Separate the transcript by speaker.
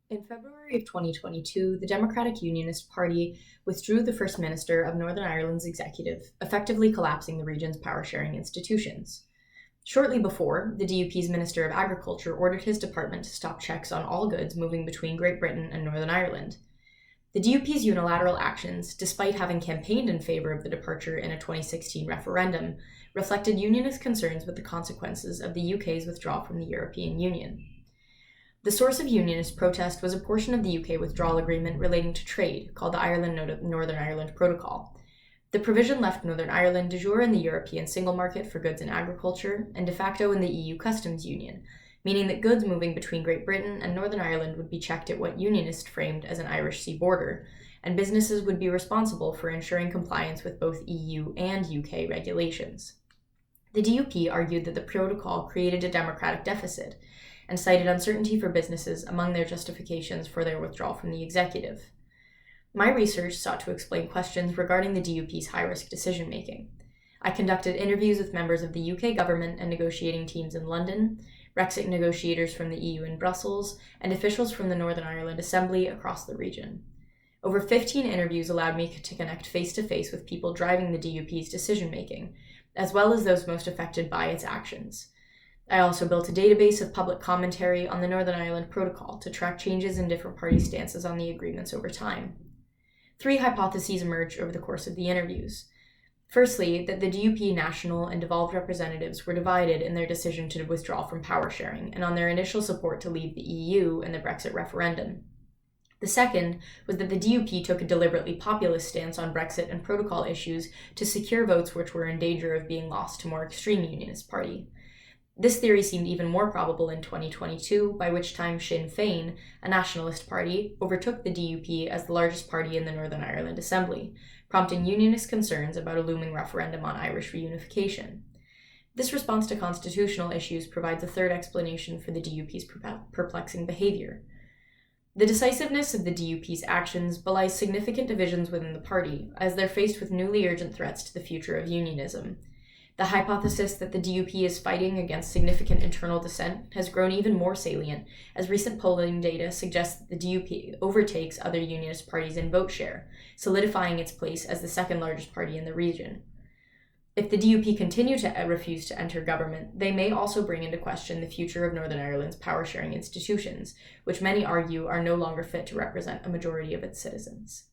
Speaker 1: In February of 2022, the Democratic Unionist Party withdrew the First Minister of Northern Ireland's executive, effectively collapsing the region's power sharing institutions. Shortly before, the DUP's Minister of Agriculture ordered his department to stop checks on all goods moving between Great Britain and Northern Ireland. The DUP's unilateral actions, despite having campaigned in favour of the departure in a 2016 referendum, reflected Unionist concerns with the consequences of the UK's withdrawal from the European Union. The source of Unionist protest was a portion of the UK withdrawal agreement relating to trade, called the Ireland-Northern Ireland Protocol. The provision left Northern Ireland de jure in the European single market for goods and agriculture, and de facto in the EU customs union, meaning that goods moving between Great Britain and Northern Ireland would be checked at what Unionists framed as an Irish Sea border, and businesses would be responsible for ensuring compliance with both EU and UK regulations. The DUP argued that the protocol created a democratic deficit, and cited uncertainty for businesses among their justifications for their withdrawal from the executive. My research sought to explain questions regarding the DUP's high-risk decision-making. I conducted interviews with members of the UK government and negotiating teams in London, Brexit negotiators from the EU in Brussels, and officials from the Northern Ireland Assembly across the region. Over 15 interviews allowed me to connect face-to-face with people driving the DUP's decision-making, as well as those most affected by its actions. I also built a database of public commentary on the Northern Ireland Protocol to track changes in different party stances on the agreements over time. 3 hypotheses emerged over the course of the interviews. Firstly, that the DUP national and devolved representatives were divided in their decision to withdraw from power sharing and on their initial support to leave the EU in the Brexit referendum. The second was that the DUP took a deliberately populist stance on Brexit and protocol issues to secure votes which were in danger of being lost to more extreme Unionist party. This theory seemed even more probable in 2022, by which time Sinn Féin, a nationalist party, overtook the DUP as the largest party in the Northern Ireland Assembly, prompting Unionist concerns about a looming referendum on Irish reunification. This response to constitutional issues provides a third explanation for the DUP's perplexing behaviour. The decisiveness of the DUP's actions belies significant divisions within the party, as they're faced with newly urgent threats to the future of unionism. The hypothesis that the DUP is fighting against significant internal dissent has grown even more salient, as recent polling data suggests that the DUP overtakes other unionist parties in vote share, solidifying its place as the second largest party in the region. If the DUP continue to refuse to enter government, they may also bring into question the future of Northern Ireland's power-sharing institutions, which many argue are no longer fit to represent a majority of its citizens.